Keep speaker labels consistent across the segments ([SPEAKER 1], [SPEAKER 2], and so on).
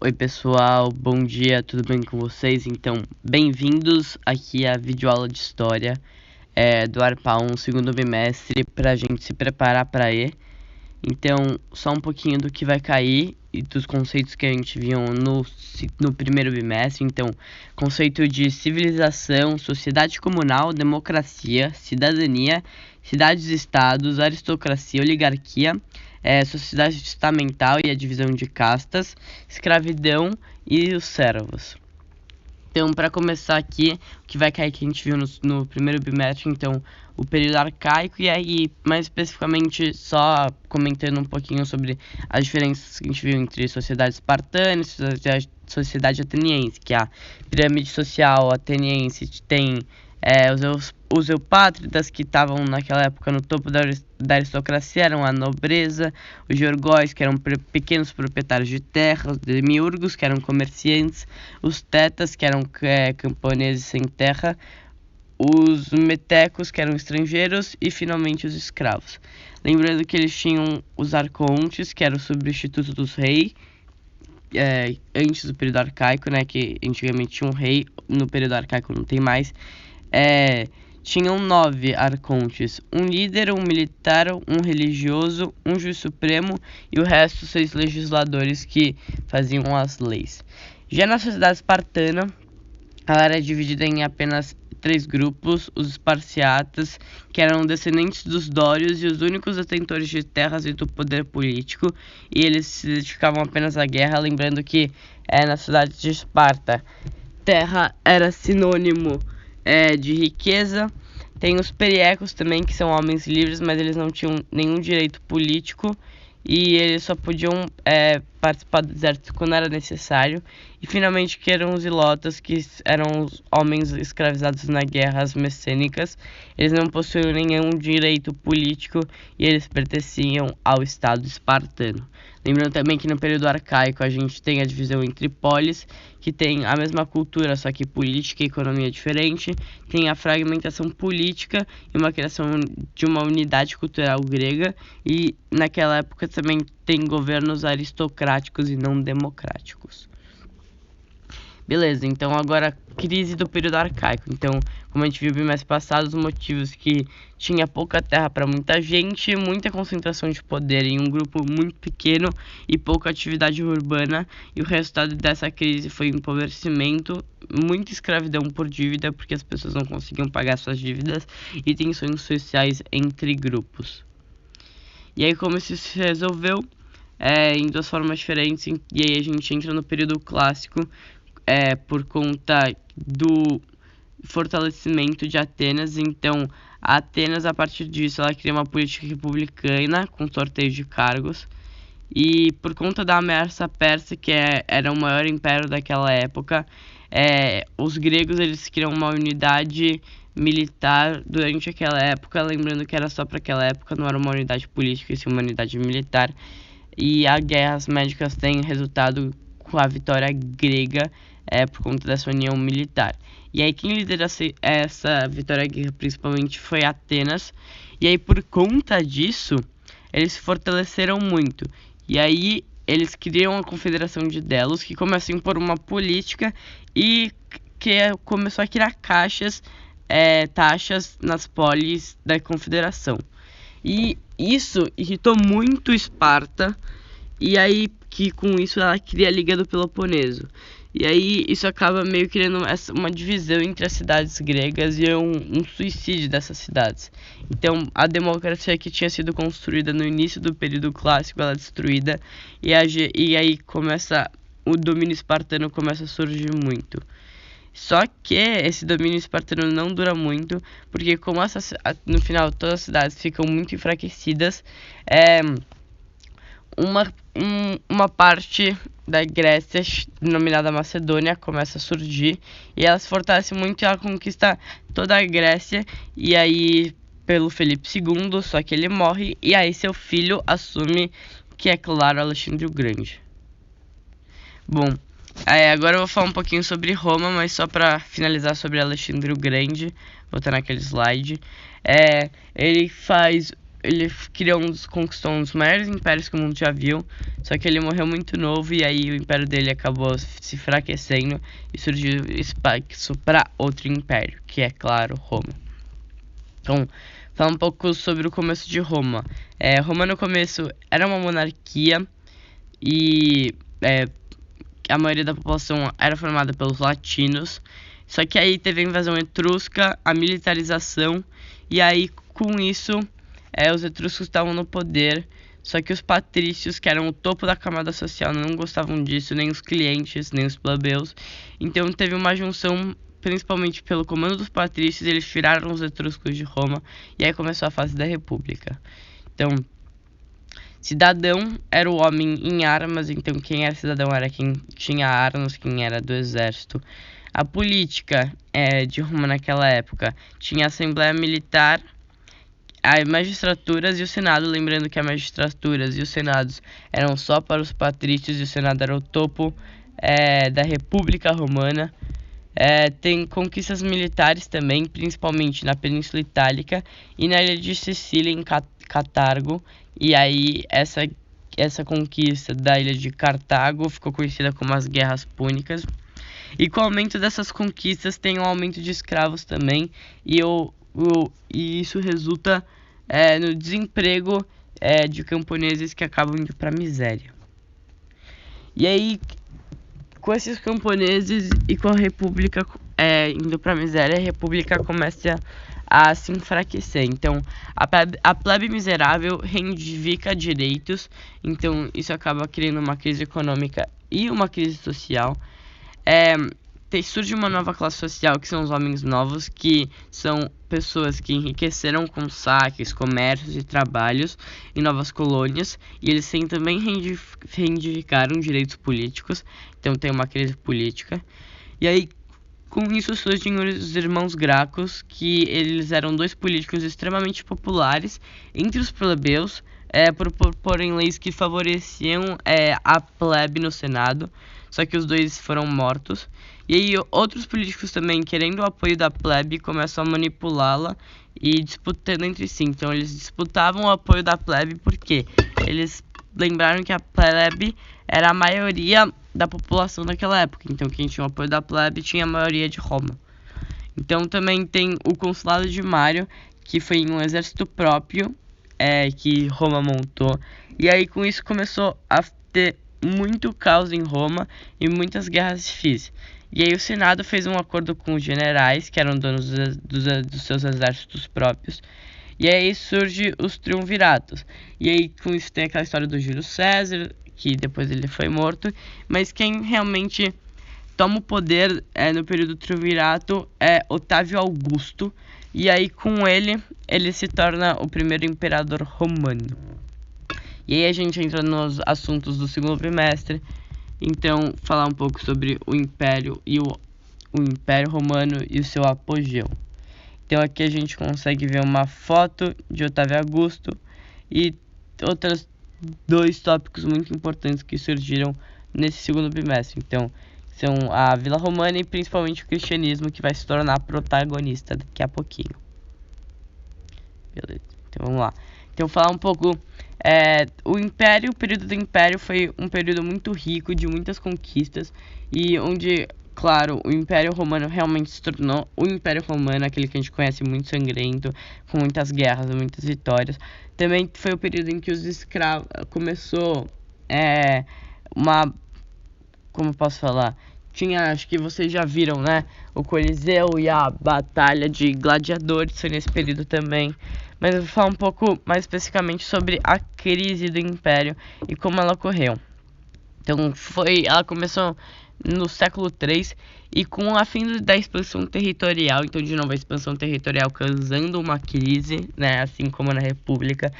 [SPEAKER 1] Oi pessoal, bom dia, tudo bem com vocês? Então, bem-vindos aqui à videoaula de História do ARPA 1, segundo bimestre, para a gente se preparar para E. Então, só um pouquinho do que vai cair e dos conceitos que a gente viu no primeiro bimestre. Então, conceito de civilização, sociedade comunal, democracia, cidadania, cidades-estados, aristocracia, oligarquia, sociedade estamental e a divisão de castas, escravidão e os servos. Então, para começar aqui, o que vai cair que a gente viu no primeiro bimestre, então, o período arcaico, e aí, mais especificamente, só comentando um pouquinho sobre as diferenças que a gente viu entre sociedade espartana e sociedade ateniense, que a pirâmide social ateniense tem os eupátridas, que estavam naquela época no topo da aristocracia, eram a nobreza, os georgóis, que eram pequenos proprietários de terras, os demiurgos, que eram comerciantes, os tetas, que eram camponeses sem terra, os metecos, que eram estrangeiros, e finalmente os escravos. Lembrando que eles tinham os arcontes, que eram o substituto dos reis, antes do período arcaico, né, que antigamente tinha um rei, no período arcaico não tem mais. Tinham 9 arcontes, um líder, um militar, um religioso, um juiz supremo e o resto 6 legisladores que faziam as leis. Já na sociedade espartana, ela era dividida em apenas 3 grupos: os esparciatas, que eram descendentes dos dórios e os únicos detentores de terras e do poder político, e eles se dedicavam apenas à guerra. Lembrando que na cidade de Esparta, terra era sinônimo de riqueza. Tem os periecos também, que são homens livres, mas eles não tinham nenhum direito político e eles só podiam participar do exército quando era necessário. E finalmente que eram os ilotas, que eram os homens escravizados nas guerras messênicas. Eles não possuíam nenhum direito político e eles pertenciam ao estado espartano. Lembrando também que no período arcaico a gente tem a divisão entre polis, que tem a mesma cultura, só que política e economia diferente. Tem a fragmentação política e uma criação de uma unidade cultural grega. E naquela época também tem governos aristocráticos e não democráticos. Beleza, então agora crise do período arcaico. Então, como a gente viu no bimestre passado, os motivos que tinha pouca terra para muita gente, muita concentração de poder em um grupo muito pequeno e pouca atividade urbana, e o resultado dessa crise foi empobrecimento, muita escravidão por dívida, porque as pessoas não conseguiam pagar suas dívidas, e tensões sociais entre grupos. E aí, como isso se resolveu? Em duas formas diferentes, e aí a gente entra no período clássico, por conta do fortalecimento de Atenas. Então, a Atenas, a partir disso, ela cria uma política republicana com sorteio de cargos. E por conta da ameaça persa, que era o maior império daquela época, os gregos eles criam uma unidade militar durante aquela época, lembrando que era só para aquela época, não era uma unidade política, e sim uma unidade militar. E as guerras médicas têm resultado com a vitória grega, por conta dessa união militar. E aí quem lidera essa vitória grega principalmente foi Atenas. E aí por conta disso, eles se fortaleceram muito. E aí eles criam a Confederação de Delos, que começou a impor uma política e que começou a criar taxas nas polis da Confederação. E isso irritou muito Esparta, e aí que com isso ela cria a Liga do Peloponeso. E aí isso acaba meio criando uma divisão entre as cidades gregas e um suicídio dessas cidades. Então a democracia que tinha sido construída no início do período clássico, ela é destruída, e aí o domínio espartano começa a surgir muito. Só que esse domínio espartano não dura muito, porque como no final todas as cidades ficam muito enfraquecidas, uma parte da Grécia, denominada Macedônia, começa a surgir, e ela se fortalece muito e ela conquista toda a Grécia, e aí pelo Felipe II, só que ele morre, e aí seu filho assume, que é claro, Alexandre o Grande. Bom, agora eu vou falar um pouquinho sobre Roma, mas só para finalizar sobre Alexandre o Grande, voltando naquele slide. Ele faz conquistou um dos maiores impérios que o mundo já viu, só que ele morreu muito novo e aí o império dele acabou se enfraquecendo e surgiu espaço para outro império, que é, claro, Roma. Então, falar um pouco sobre o começo de Roma. Roma no começo era uma monarquia e a maioria da população era formada pelos latinos, só que aí teve a invasão etrusca, a militarização, e aí com isso os etruscos estavam no poder, só que os patrícios, que eram o topo da camada social, não gostavam disso, nem os clientes, nem os plebeus. Então teve uma junção, principalmente pelo comando dos patrícios, eles tiraram os etruscos de Roma, e aí começou a fase da república. Então, cidadão era o homem em armas, então quem era cidadão era quem tinha armas, quem era do exército. A política de Roma naquela época tinha a Assembleia Militar, as magistraturas e o Senado, lembrando que as magistraturas e os senados eram só para os patrícios e o Senado era o topo da República Romana. Tem conquistas militares também, principalmente na Península Itálica e na ilha de Sicília, em Cartago. E aí essa conquista da ilha de Cartago ficou conhecida como as Guerras Púnicas. E com o aumento dessas conquistas tem um aumento de escravos também, e isso resulta no desemprego de camponeses que acabam indo para a miséria. E aí, com esses camponeses e com a república indo para a miséria, a república começa a se enfraquecer. Então, a plebe miserável reivindica direitos, então isso acaba criando uma crise econômica e uma crise social. Surge uma nova classe social, que são os homens novos, que são pessoas que enriqueceram com saques, comércios e trabalhos em novas colônias, e eles também reivindicaram direitos políticos, então tem uma crise política. E aí, com isso surgem os irmãos Gracos, que eles eram dois políticos extremamente populares entre os plebeus, por proporem leis que favoreciam a plebe no Senado, só que os dois foram mortos. E aí outros políticos também, querendo o apoio da plebe, começam a manipulá-la e disputando entre si. Então eles disputavam o apoio da plebe porque eles lembraram que a plebe era a maioria da população daquela época. Então quem tinha o apoio da plebe tinha a maioria de Roma. Então também tem o consulado de Mário, que foi um exército próprio que Roma montou. E aí com isso começou a ter muito caos em Roma e muitas guerras civis. E aí o Senado fez um acordo com os generais, que eram donos dos seus exércitos próprios. E aí surge os triunviratos. E aí com isso tem aquela história do Júlio César, que depois ele foi morto. Mas quem realmente toma o poder no período do triunvirato é Otávio Augusto. E aí com ele se torna o primeiro imperador romano. E aí a gente entra nos assuntos do segundo bimestre. Então, falar um pouco sobre o Império e o Império Romano e o seu apogeu. Então aqui a gente consegue ver uma foto de Otávio Augusto e outros dois tópicos muito importantes que surgiram nesse segundo bimestre. Então, são a Vila Romana e principalmente o cristianismo, que vai se tornar protagonista daqui a pouquinho. Beleza, então vamos lá. Então, falar um pouco... o período do Império foi um período muito rico, de muitas conquistas, e onde, claro, o Império Romano realmente se tornou o Império Romano, aquele que a gente conhece, muito sangrento, com muitas guerras, muitas vitórias. Também foi o período em que os escravos começou como eu posso falar? Acho que vocês já viram, né? O Coliseu e a Batalha de Gladiadores foi nesse período também. Mas eu vou falar um pouco mais especificamente sobre a crise do Império e como ela ocorreu. Então, ela começou no século III e com a fim da expansão territorial. Então, de novo, a expansão territorial causando uma crise, né? Assim como na República.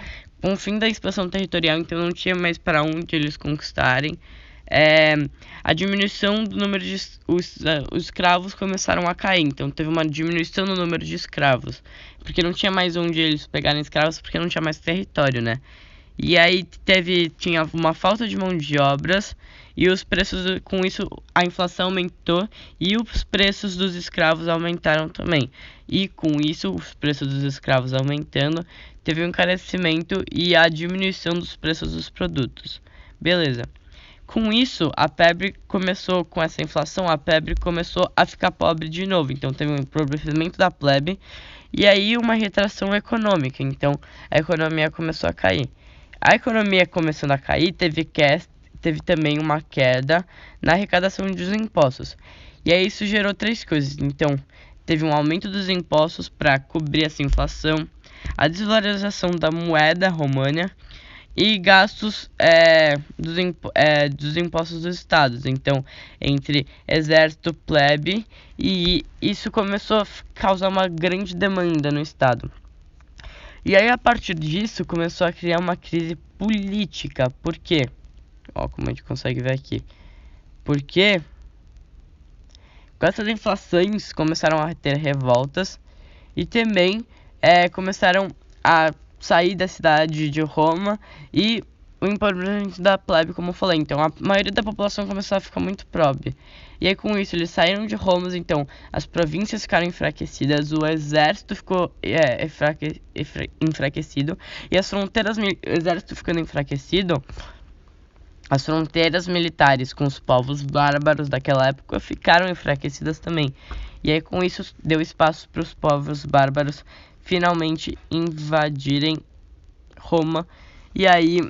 [SPEAKER 1] Com o fim da expansão territorial, então não tinha mais para onde eles conquistarem. A diminuição do número de os escravos começaram a cair, então teve uma diminuição no número de escravos, porque não tinha mais onde eles pegarem escravos, porque não tinha mais território, né? E aí tinha uma falta de mão de obras, e os preços, com isso a inflação aumentou, e os preços dos escravos aumentaram também. E com isso, os preços dos escravos aumentando, teve um encarecimento e a diminuição dos preços dos produtos. Beleza. Com isso, a plebe começou, com essa inflação, a plebe começou a ficar pobre de novo. Então teve um empobrecimento da plebe e aí uma retração econômica. Então a economia começou a cair. A economia começando a cair, teve também uma queda na arrecadação dos impostos. E aí isso gerou três coisas. Então teve um aumento dos impostos para cobrir essa inflação, a desvalorização da moeda romana e gastos dos impostos dos estados. Então, entre exército, plebe, e isso começou a causar uma grande demanda no estado. E aí, a partir disso, começou a criar uma crise política. Por quê? Ó, como a gente consegue ver aqui. Porque com essas inflações começaram a ter revoltas e também começaram a sair da cidade de Roma e o empobrecimento da plebe, como eu falei. Então a maioria da população começou a ficar muito pobre. E aí com isso eles saíram de Roma, então as províncias ficaram enfraquecidas, o exército ficou enfraquecido e as fronteiras, o exército ficando enfraquecido, as fronteiras militares com os povos bárbaros daquela época ficaram enfraquecidas também. E aí com isso deu espaço para os povos bárbaros finalmente invadirem Roma. E aí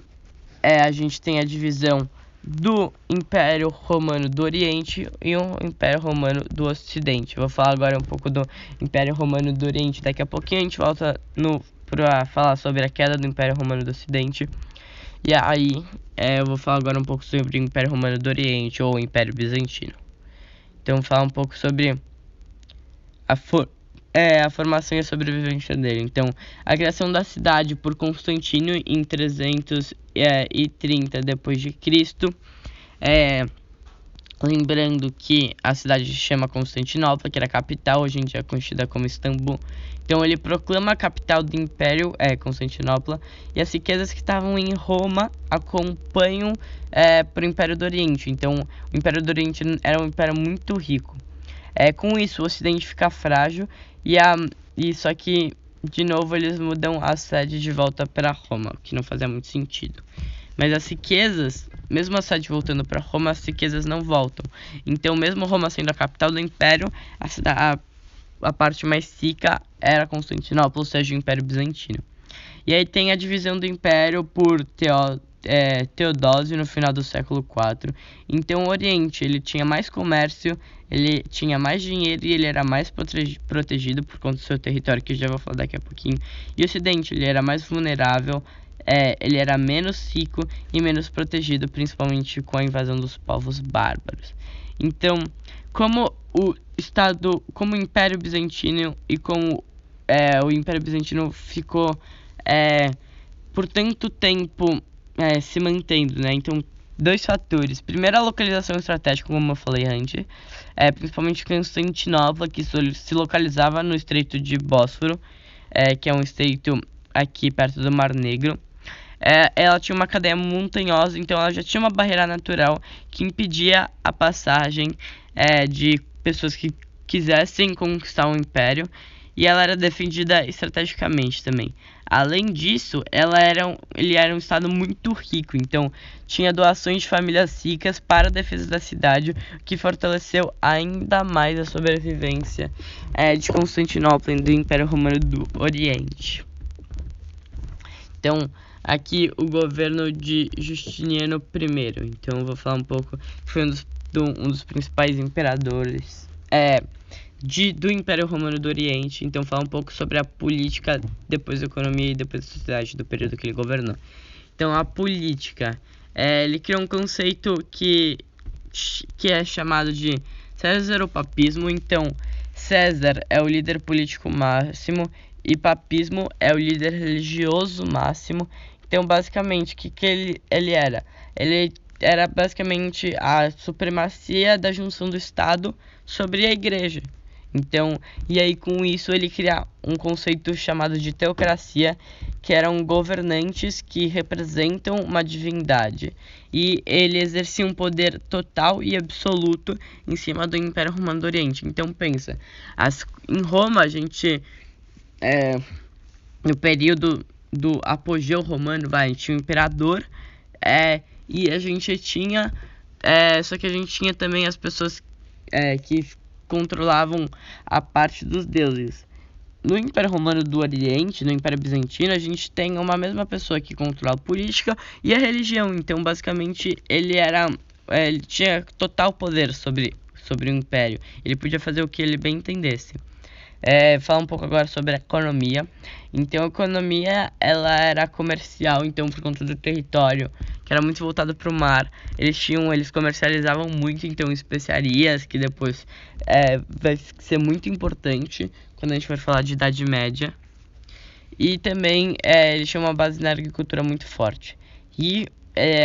[SPEAKER 1] a gente tem a divisão do Império Romano do Oriente e o Império Romano do Ocidente. Eu vou falar agora um pouco do Império Romano do Oriente. Daqui a pouquinho a gente volta para falar sobre a queda do Império Romano do Ocidente. E aí eu vou falar agora um pouco sobre o Império Romano do Oriente ou o Império Bizantino. Então vou falar um pouco sobre a formação e a sobrevivência dele. Então, a criação da cidade por Constantino em 330 depois de Cristo. Lembrando que a cidade se chama Constantinopla, que era a capital, hoje em dia é conhecida como Istambul. Então ele proclama a capital do império, Constantinopla, e as riquezas que estavam em Roma acompanham para o Império do Oriente. Então o Império do Oriente era um império muito rico. Com isso o Ocidente fica frágil e só que de novo eles mudam a sede de volta para Roma, o que não fazia muito sentido. Mas as riquezas, mesmo a sede voltando para Roma, as riquezas não voltam. Então mesmo Roma sendo a capital do império, a parte mais rica era Constantinopla, ou seja, o Império Bizantino. E aí tem a divisão do império por Teodósio no final do século IV. Então o Oriente ele tinha mais comércio, ele tinha mais dinheiro e ele era mais protegido por conta do seu território, que eu já vou falar daqui a pouquinho. E o Ocidente ele era mais vulnerável, ele era menos rico e menos protegido, principalmente com a invasão dos povos bárbaros. Então, como o Império Bizantino e como o Império Bizantino ficou por tanto tempo se mantendo, né? Então, dois fatores. Primeiro, a localização estratégica, como eu falei antes, principalmente Constantinopla, que se localizava no Estreito de Bósforo, que é um estreito aqui perto do Mar Negro. Ela tinha uma cadeia montanhosa, então ela já tinha uma barreira natural que impedia a passagem de pessoas que quisessem conquistar o império, e ela era defendida estrategicamente também. Além disso, ele era um estado muito rico, então tinha doações de famílias ricas para a defesa da cidade, o que fortaleceu ainda mais a sobrevivência de Constantinopla e do Império Romano do Oriente. Então, aqui o governo de Justiniano I. Então eu vou falar um pouco, foi um dos principais imperadores do Império Romano do Oriente. Então falar um pouco sobre a política, depois a economia e depois a sociedade do período que ele governou. Então a política, ele criou um conceito que é chamado de Césaropapismo. Então César é o líder político máximo e papismo é o líder religioso máximo. Então basicamente o que ele era? Ele era basicamente a supremacia da junção do Estado sobre a igreja. Então, e aí com isso ele cria um conceito chamado de teocracia, que eram governantes que representam uma divindade. E ele exercia um poder total e absoluto em cima do Império Romano do Oriente. Então pensa, em Roma a gente, no período do apogeu romano, vai, tinha o imperador, e a gente tinha, só que a gente tinha também as pessoas que controlavam a parte dos deuses. No Império Romano do Oriente, no Império Bizantino, a gente tem uma mesma pessoa que controla a política e a religião. Então, basicamente, ele tinha total poder sobre o Império. Ele podia fazer o que ele bem entendesse. Falar um pouco agora sobre a economia. Então, a economia ela era comercial, então por conta do território, que era muito voltado para o mar, eles comercializavam muito, então especiarias, que depois vai ser muito importante quando a gente for falar de Idade Média. E também eles tinham uma base na agricultura muito forte. E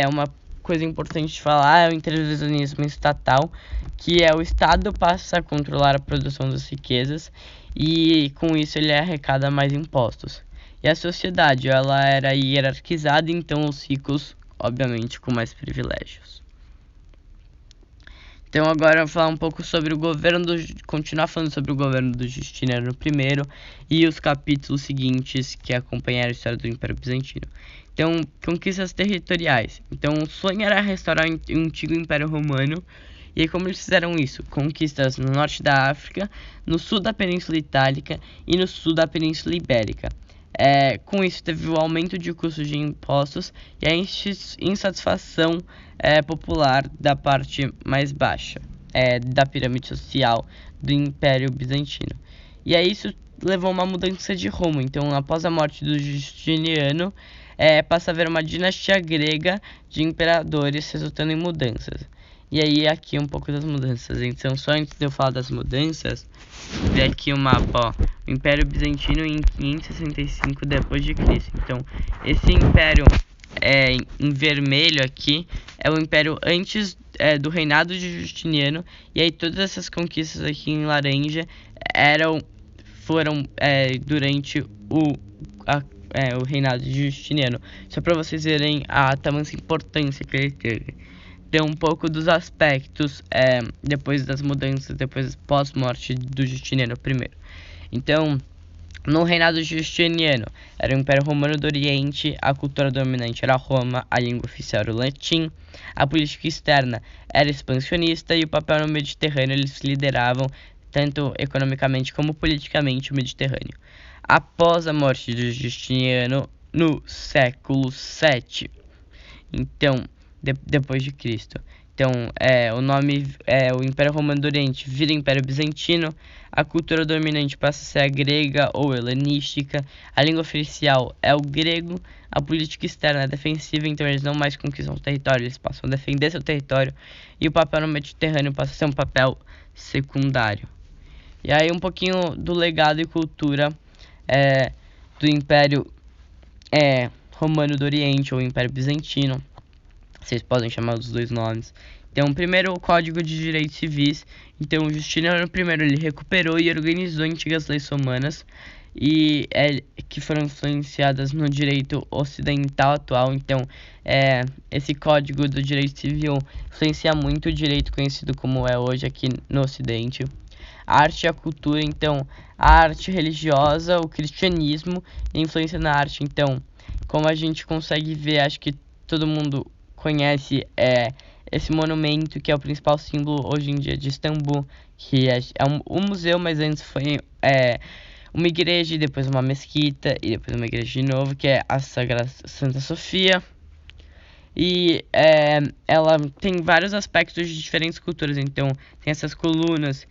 [SPEAKER 1] uma coisa importante de falar é o intervencionismo estatal, que o Estado passa a controlar a produção das riquezas e com isso ele arrecada mais impostos. E a sociedade ela era hierarquizada, então os ricos, obviamente, com mais privilégios. Então agora eu vou falar um pouco sobre o governo continuar falando sobre o governo do Justiniano I e os capítulos seguintes que acompanharam a história do Império Bizantino. Então, conquistas territoriais. Então, o sonho era restaurar o antigo Império Romano. E aí, como eles fizeram isso? Conquistas no norte da África, no sul da Península Itálica e no sul da Península Ibérica. Com isso, teve o aumento de custos de impostos e a insatisfação popular da parte mais baixa da pirâmide social do Império Bizantino. E aí, isso levou a uma mudança de rumo. Então, após a morte do Justiniano, passa a haver uma dinastia grega de imperadores, resultando em mudanças. E aí aqui um pouco das mudanças. Então, só antes de eu falar das mudanças, vê aqui o mapa, ó. O Império Bizantino em 565 depois de Cristo. Então, esse império em vermelho aqui é o império antes do reinado de Justiniano. E aí todas essas conquistas aqui em laranja foram durante o reinado de Justiniano. Só para vocês verem a tamanha importância que ele teve. Então, um pouco dos aspectos depois das mudanças, depois pós-morte do Justiniano I. Então, no reinado Justiniano, era o Império Romano do Oriente, a cultura dominante era Roma, a língua oficial era o latim, a política externa era expansionista e o papel no Mediterrâneo eles lideravam tanto economicamente como politicamente o Mediterrâneo. Após a morte de Justiniano, no século VII, então, depois de Cristo. Então, o nome o Império Romano do Oriente vira Império Bizantino, a cultura dominante passa a ser a grega ou helenística, a língua oficial é o grego, a política externa é defensiva, então eles não mais conquistam o território, eles passam a defender seu território, e o papel no Mediterrâneo passa a ser um papel secundário. E aí um pouquinho do legado e cultura do Império Romano do Oriente ou Império Bizantino. Vocês podem chamar os dois nomes. Então, primeiro o Código de Direitos Civis. Então, o Justiniano I ele recuperou e organizou antigas leis romanas e que foram influenciadas no direito ocidental atual. Então, esse Código do Direito Civil influencia muito o direito conhecido como é hoje aqui no Ocidente. A arte e a cultura, então, a arte religiosa, o cristianismo e a influência na arte. Então, como a gente consegue ver, acho que todo mundo conhece esse monumento que é o principal símbolo hoje em dia de Istambul, que é um museu, mas antes foi uma igreja, e depois uma mesquita, e depois uma igreja de novo, que é a Sagrada Santa Sofia. E ela tem vários aspectos de diferentes culturas, então tem essas colunas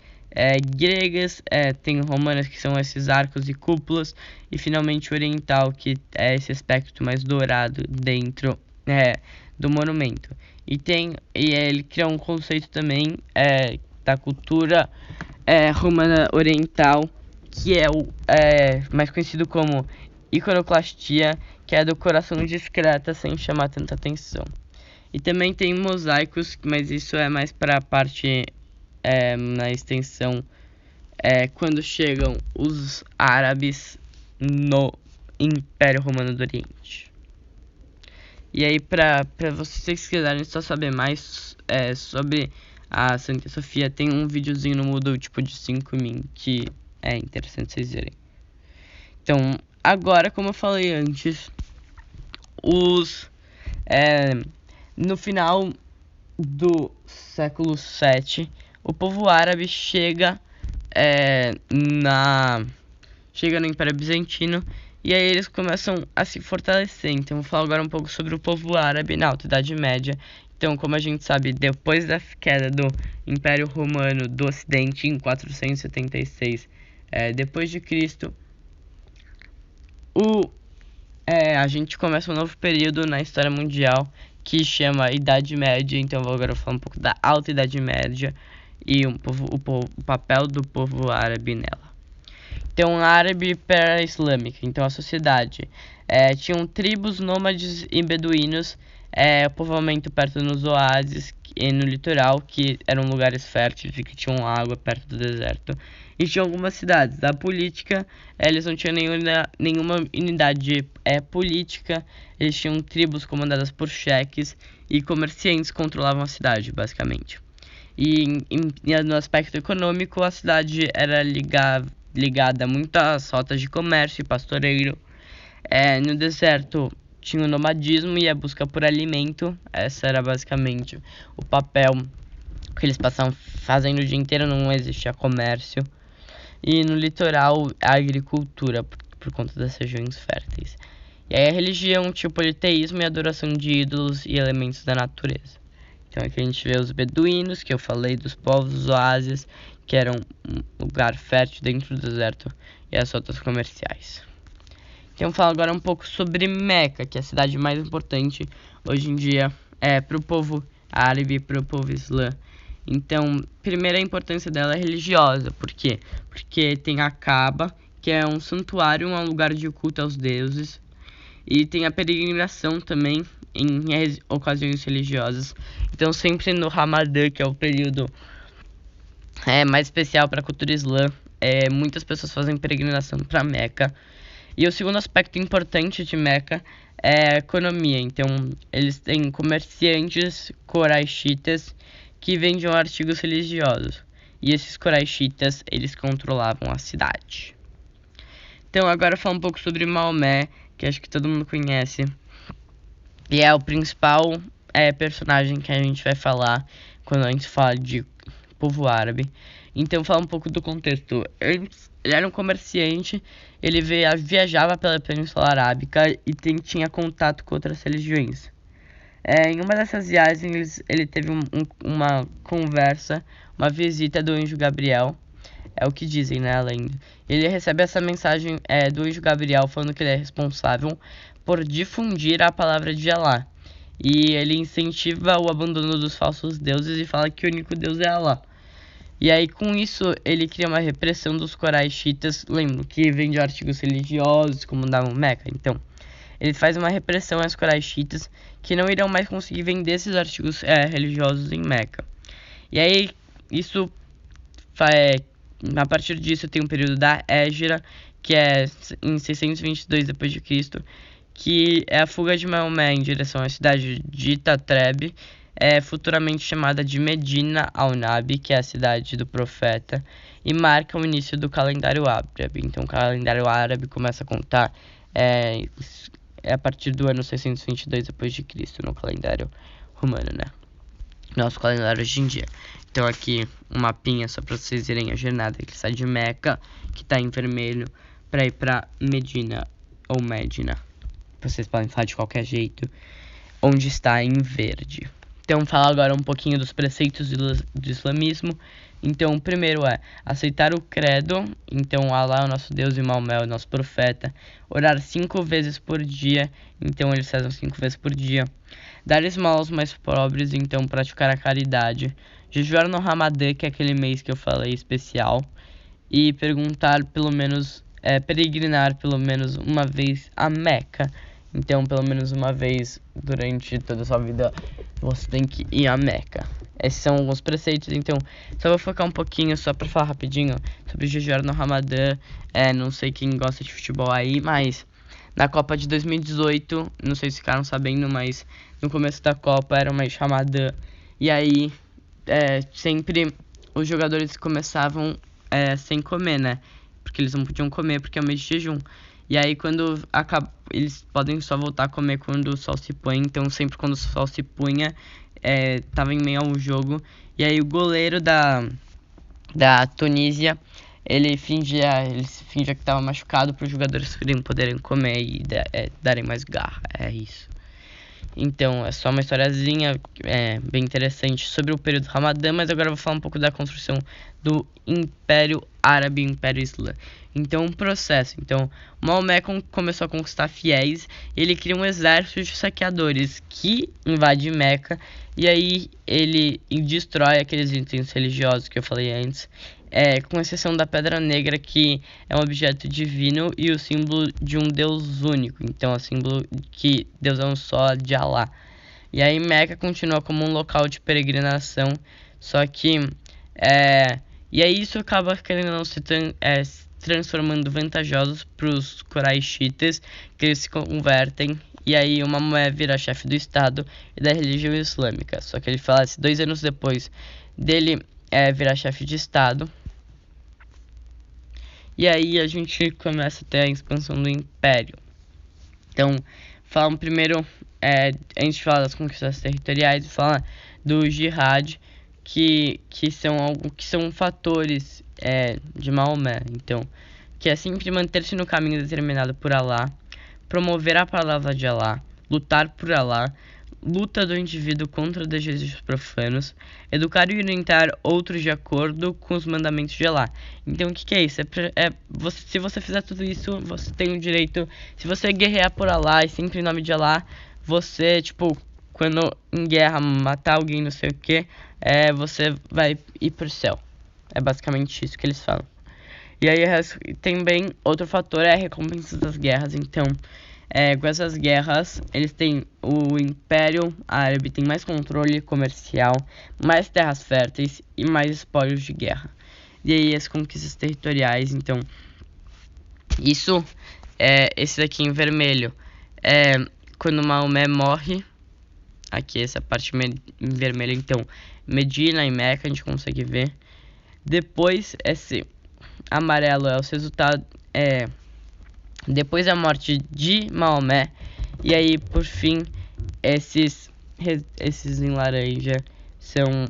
[SPEAKER 1] gregas, tem romanas que são esses arcos e cúpulas, e finalmente o oriental, que é esse aspecto mais dourado dentro do monumento. E ele cria um conceito também da cultura romana oriental, que é o mais conhecido como iconoclastia, que é a decoração discreta sem chamar tanta atenção. E também tem mosaicos, mas isso é mais para a parte na extensão quando chegam os árabes no Império Romano do Oriente. E aí, para vocês quiserem só saber mais sobre a Santa Sofia, tem um videozinho no Moodle tipo de 5 min que é interessante vocês verem. Então, agora, como eu falei antes, no final do século VII, o povo árabe chega no Império Bizantino, e aí eles começam a se fortalecer. Então vou falar agora um pouco sobre o povo árabe na Alta Idade Média. Então, como a gente sabe, depois da queda do Império Romano do Ocidente em 476 depois de Cristo, a gente começa um novo período na história mundial que chama Idade Média. Então eu vou agora falar um pouco da Alta Idade Média e o papel do povo árabe nela. Então, árabe pré-islâmica. Então, a sociedade tinham tribos nômades e beduínos, povoamento perto dos oásis e no litoral, que eram lugares férteis e que tinham água perto do deserto. E tinha algumas cidades. A política, eles não tinham nenhuma unidade política. Eles tinham tribos comandadas por cheques e comerciantes controlavam a cidade, basicamente. E no aspecto econômico, a cidade era ligada muito às rotas de comércio e pastoreiro. No deserto tinha o nomadismo e a busca por alimento. Essa era basicamente o papel que eles passavam fazendo o dia inteiro, não existia comércio. E no litoral, a agricultura, por conta das regiões férteis. E aí a religião tinha o politeísmo e a adoração de ídolos e elementos da natureza. Então aqui a gente vê os beduínos, que eu falei, dos povos oásis, que eram um lugar fértil dentro do deserto, e as rotas comerciais. Então eu falo agora um pouco sobre Meca, que é a cidade mais importante hoje em dia para o povo árabe e para o povo islã. Então, primeira importância dela é religiosa. Por quê? Porque tem a Kaaba, que é um santuário, um lugar de culto aos deuses. E tem a peregrinação também em ocasiões religiosas. Então, sempre no Ramadã, que é o período mais especial para a cultura islã, muitas pessoas fazem peregrinação para Meca. E o segundo aspecto importante de Meca é a economia. Então, eles têm comerciantes coraixitas que vendiam artigos religiosos. E esses coraixitas, eles controlavam a cidade. Então, agora falar um pouco sobre Maomé, que acho que todo mundo conhece. E é o principal personagem que a gente vai falar quando a gente fala de povo árabe. Então, falar um pouco do contexto. Ele era um comerciante, ele viajava pela Península Arábica e tinha contato com outras religiões. Em uma dessas viagens, ele teve uma conversa, uma visita do anjo Gabriel. É o que dizem, né, a lenda. Ele recebe essa mensagem do anjo Gabriel falando que ele é responsável por difundir a palavra de Allah. E ele incentiva o abandono dos falsos deuses e fala que o único Deus é Allah. E aí, com isso, ele cria uma repressão dos coraixitas, lembro, que vende artigos religiosos, como davam Meca. Então, ele faz uma repressão aos coraixitas, que não irão mais conseguir vender esses artigos religiosos em Meca. E aí, a partir disso, tem um período da Hégira, que é em 622 d.C., que é a fuga de Maomé em direção à cidade de Tatreb, futuramente chamada de Medina al-Nabi, que é a cidade do profeta, e marca o início do calendário árabe. Então, o calendário árabe começa a contar a partir do ano 622 d.C., no calendário romano, né? Nosso calendário hoje em dia. Então, aqui um mapinha só para vocês verem a jornada que sai de Meca, que tá em vermelho, para ir para Medina ou Médina. Vocês podem falar de qualquer jeito, onde está em verde. Então, falar agora um pouquinho dos preceitos do islamismo. Então, o primeiro é aceitar o credo. Então, Allah é o nosso Deus e Maomé é o nosso profeta. Orar 5 vezes por dia. Então, eles rezam 5 vezes por dia. Dar esmola aos mais pobres. Então, praticar a caridade. Jejuar no Ramadã, que é aquele mês que eu falei especial. E peregrinar pelo menos uma vez a Meca. Então, pelo menos uma vez durante toda a sua vida, você tem que ir a Meca. Esses são alguns preceitos. Então, só vou focar um pouquinho, só pra falar rapidinho, sobre jejuar no Ramadã. Não sei quem gosta de futebol aí, mas na Copa de 2018, não sei se ficaram sabendo, mas no começo da Copa era um mês de Ramadã. E aí, sempre os jogadores começavam sem comer, né? Porque eles não podiam comer porque é um mês de jejum. E aí quando acaba, eles podem só voltar a comer quando o sol se põe. Então sempre quando o sol se punha, tava em meio ao jogo. E aí o goleiro da Tunísia, ele fingia que estava machucado para os jogadores poderem comer e darem mais garra. É isso. Então, é só uma historiazinha bem interessante sobre o período Ramadã, mas agora eu vou falar um pouco da construção do Império Árabe e Império Islã. Então, um processo. Então, Maomé começou a conquistar fiéis, e ele cria um exército de saqueadores que invade Meca, e aí ele destrói aqueles itens religiosos que eu falei antes, com exceção da Pedra Negra, que é um objeto divino e o símbolo de um Deus único. Então, é o símbolo que Deus é um só, de Alá. E aí Meca continua como um local de peregrinação, só que e aí isso acaba querendo não se transformando vantajosos para os Quraishitas, que eles se convertem. E aí o Maomé vira chefe do Estado e da religião islâmica. Só que ele falece 2 anos depois dele virar chefe de Estado. E aí a gente começa a ter a expansão do Império. Então, falando primeiro, antes de falar das conquistas territoriais, fala do Jihad, que são fatores de Maomé. Então, que é sempre manter-se no caminho determinado por Alá, promover a palavra de Alá, lutar por Alá, luta do indivíduo contra desejos profanos, educar e orientar outros de acordo com os mandamentos de Alá. Então, o que é isso? Se você fizer tudo isso, você tem o direito. Se você guerrear por Alá e sempre em nome de Alá, você, tipo, quando em guerra matar alguém, não sei o que, você vai ir pro céu. É basicamente isso que eles falam. E aí também outro fator é a recompensa das guerras. Então, com essas guerras, o Império Árabe tem mais controle comercial, mais terras férteis e mais espólios de guerra. E aí as conquistas territoriais. Então, isso esse daqui em vermelho quando Maomé morre. Aqui essa parte em vermelho, então Medina e Meca a gente consegue ver. Depois esse amarelo é os resultados depois da morte de Maomé. E aí por fim esses em laranja são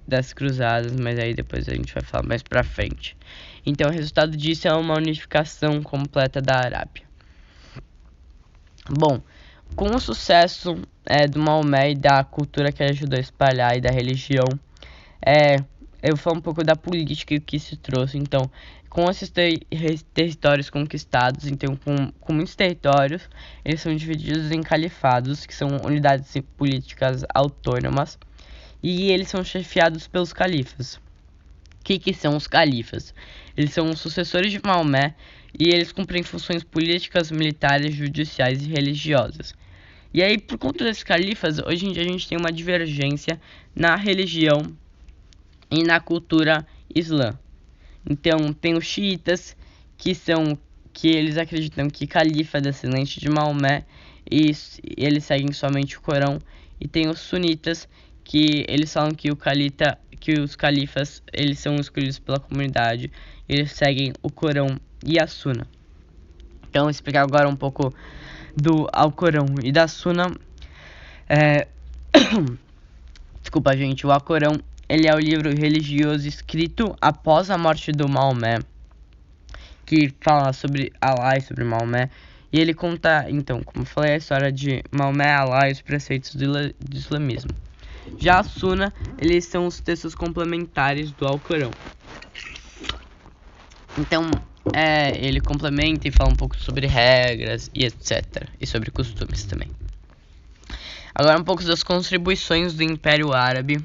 [SPEAKER 1] das cruzadas, mas aí depois a gente vai falar mais pra frente. Então o resultado disso é uma unificação completa da Arábia. Bom, com o sucesso do Maomé e da cultura que ele ajudou a espalhar e da religião, eu vou falar um pouco da política que isso trouxe. Então, com esses territórios conquistados, então com muitos territórios, eles são divididos em califados, que são unidades políticas autônomas, e eles são chefiados pelos califas. O que são os califas? Eles são os sucessores de Maomé e eles cumprem funções políticas, militares, judiciais e religiosas. E aí, por conta desses califas, hoje em dia a gente tem uma divergência na religião e na cultura islã. Então, tem os xiitas, que eles acreditam que califa é descendente de Maomé e eles seguem somente o Corão. E tem os sunitas, que eles falam que os califas eles são escolhidos pela comunidade, eles seguem o Corão e a Suna. Então, vou explicar agora um pouco do Alcorão e da Suna. Desculpa, gente. O Alcorão, ele é o livro religioso escrito após a morte do Maomé, que fala sobre Alá e sobre Maomé. E ele conta, então, como eu falei, a história de Maomé, Alá e os preceitos do islamismo. Já a Suna, eles são os textos complementares do Alcorão. Então, ele complementa e fala um pouco sobre regras e etc. E sobre costumes também. Agora um pouco das contribuições do Império Árabe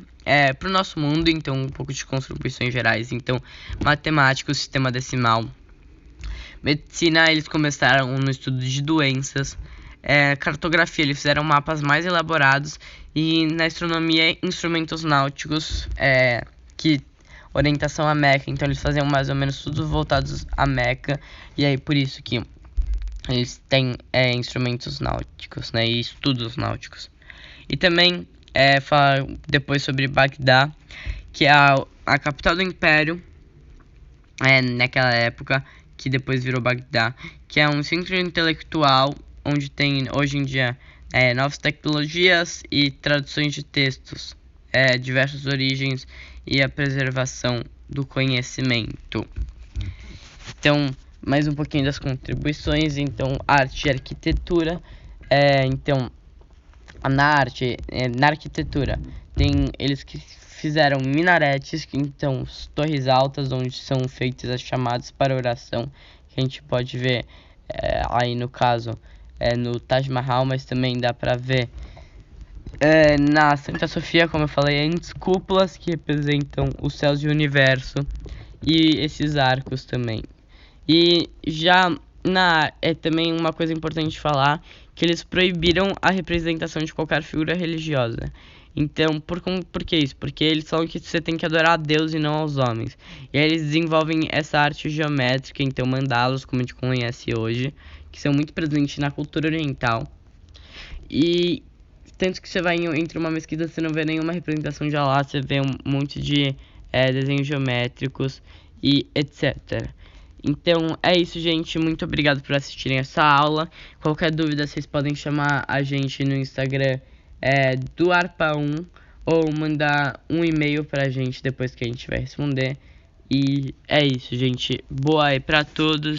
[SPEAKER 1] para o nosso mundo. Então, um pouco de contribuições gerais. Então, matemática, o sistema decimal. Medicina, eles começaram no estudo de doenças. Cartografia, eles fizeram mapas mais elaborados. E na astronomia, instrumentos náuticos, que orientação a Meca. Então eles faziam mais ou menos tudo voltados a Meca. E aí por isso que eles têm instrumentos náuticos, né, e estudos náuticos. E também fala depois sobre Bagdá, que é a capital do Império naquela época, que depois virou Bagdá, que é um centro intelectual onde tem hoje em dia novas tecnologias e traduções de textos, diversas origens e a preservação do conhecimento. Então, mais um pouquinho das contribuições. Então, arte e arquitetura. Então, na arquitetura, tem eles que fizeram minaretes, que então torres altas onde são feitas as chamadas para oração, que a gente pode ver aí no caso no Taj Mahal, mas também dá para ver na Santa Sofia, como eu falei antes, cúpulas que representam os céus e o universo, e esses arcos também. E já também uma coisa importante falar, que eles proibiram a representação de qualquer figura religiosa. Então, por que isso? Porque eles falam que você tem que adorar a Deus e não aos homens. E aí eles desenvolvem essa arte geométrica, então mandalas, como a gente conhece hoje, que são muito presentes na cultura oriental. E tanto que você vai entre uma mesquita, você não vê nenhuma representação de Allah, você vê um monte de desenhos geométricos e etc. Então é isso, gente. Muito obrigado por assistirem essa aula. Qualquer dúvida, vocês podem chamar a gente no Instagram do ARPA1 ou mandar um e-mail pra gente depois que a gente vai responder. E é isso, gente. Boa aí pra todos.